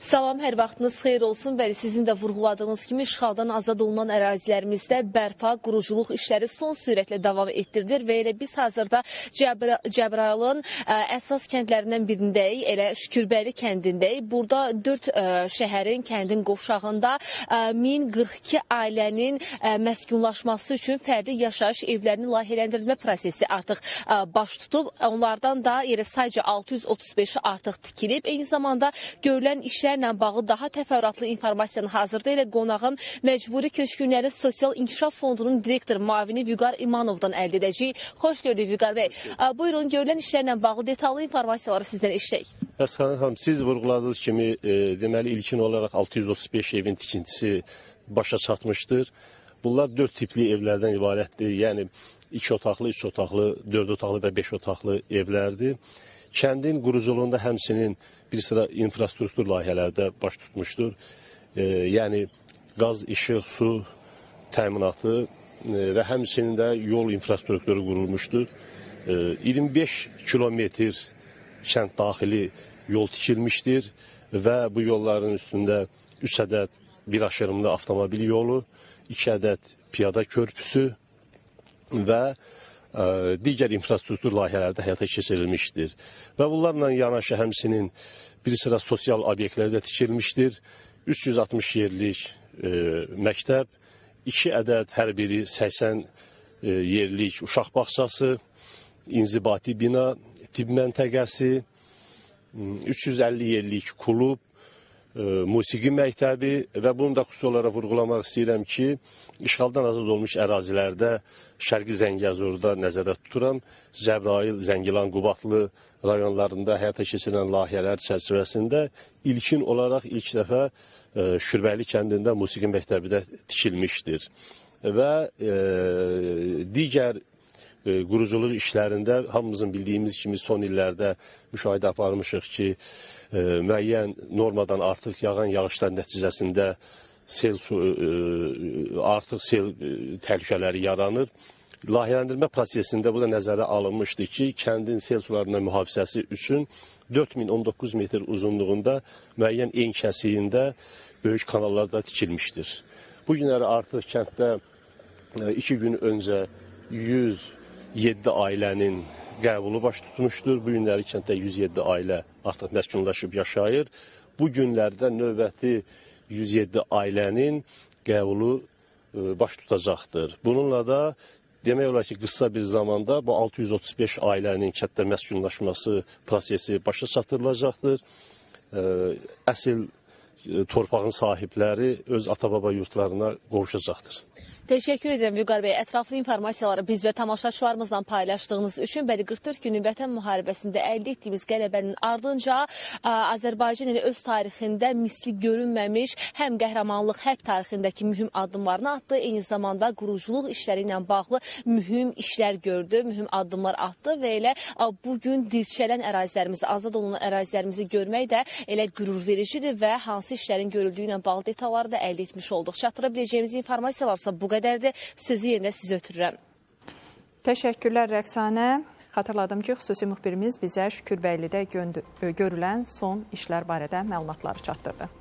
Salam, hər vaxtınız xeyir olsun. Bəli, sizin də vurğuladığınız kimi işğaldan azad olunan ərazilərimizdə bərpa, quruculuq işləri son sürətlə davam etdirilir və elə biz hazırda Cəbrayılın əsas kəndlərindən birindəyik, elə Şükürbəyli kəndindəyik. Burada 4 şəhərin, kəndin qovşağında 1042 ailənin məskunlaşması üçün fərdi yaşayış evlərinin layihələndirilmə prosesi artıq baş tutub. Onlardan da elə sadəcə 635-i artıq tikilib. Eyni zamanda görülən işlərlə bağlı daha təfərrüatlı informasiyanı hazırda elə qonağım Məcburi Köçkünlərin Sosial İnkişaf Fondunun direktor müavini Vüqar İmanovdan əldə edəcəyik. Xoş gördük Vüqar bəy. Buyurun, görülən işlərlə bağlı detallı informasiyaları sizdən eşitək. Əsxanə xanım, siz vurğuladığınız kimi deməli ilkin olaraq 635 evin tikintisi başa çatmışdır. Bunlar 4 tipli evlərdən ibarətdir. Yəni 2 otaqlı, 3 otaqlı, 4 otaqlı və 5 otaqlı evlərdir. Kəndin quruculuğunda həmçinin bir sıra infrastruktur layihələrdə baş tutmuşdur. Yəni qaz, işıq, su təminatı və həmçinin də yol infrastrukturu qurulmuşdur. 25 kilometr kənd daxili yol tikilmişdir və bu yolların üstündə 3 ədəd bir aşırımlı avtomobil yolu, 2 ədəd piyada körpüsü və digər infrastruktur layihələri də həyata keçirilmişdir. Və bunlarla yanaşı həmçinin bir sıra sosial obyektlər də tikilmişdir. 360 yerlik məktəb, 2 ədəd hər biri 80 yerlik uşaq bağçası, inzibati bina, tibb məntəqəsi, 350 yerlik klub, musiqi məktəbi və bunu da xüsusi olaraq vurğulamaq istəyirəm ki, işğaldan azad olmuş ərazilərdə Şərqi Zəngəzurda nəzərdə tuturam. Cəbrayıl, Zəngilan, Qubadlı rayonlarında həyata keçirilən layihələr çərçivəsində ilkin olaraq ilk dəfə Şükürbəyli kəndində musiqi məktəbi də tikilmişdir. Və digər quruculuq işlərində hamımızın bildiyimiz kimi son illərdə müşahidə aparmışıq ki, müəyyən normadan artıq yağan yağışlar nəticəsində artıq sel təhlükələri yaranır. Layihələndirmə prosesində bu da nəzərə alınmışdı ki, kəndin sel sularından mühafizəsi üçün 4019 metr uzunluğunda müəyyən en kəsiyində böyük kanallar da tikilmişdir. Bu günləri artıq kənddə 2 gün öncə 107 ailənin qəbulu baş tutmuşdur. Bu günləri kənddə 107 ailə artıq məskunlaşıb yaşayır. Bu günlərdə növbəti 107 ailənin qəbulu baş tutacaqdır. Bununla da demək olar ki, qısa bir zamanda bu 635 ailənin kənddə məskunlaşması prosesi başa çatdırılacaqdır. Əsl torpağın sahibləri öz ata-baba yurtlarına qovuşacaqdır. Təşəkkür edirəm Vüqar bəy. Ətraflı informasiyaları biz və tamaşaçılarımızla paylaşdığınız üçün bəli 44 günün Vətən müharibəsində əldə etdiyimiz qələbənin ardınca Azərbaycan ilə öz tarixində misli görünməmiş həm qəhrəmanlıq, hərb tarixindəki mühüm addımlarını atdı, eyni zamanda quruculuq işləri ilə bağlı mühüm işlər gördü, mühüm addımlar atdı və elə bugün dirçələn ərazilərimizi, azad olunan ərazilərimizi görmək də elə qürur vericidir və hansı işlərin görüldüyü ilə bağlı detalları da əldə etmiş olduq. Çatdıra biləcəyimiz informasiyalarsa bu qədərdir. Sözü yerinə sizə ötürürəm. Təşəkkürlər Rəqsanə. Xatırladım ki, xüsusi müxbirimiz bizə Şükürbəylidə görülən son işlər barədə məlumatları çatdırdı.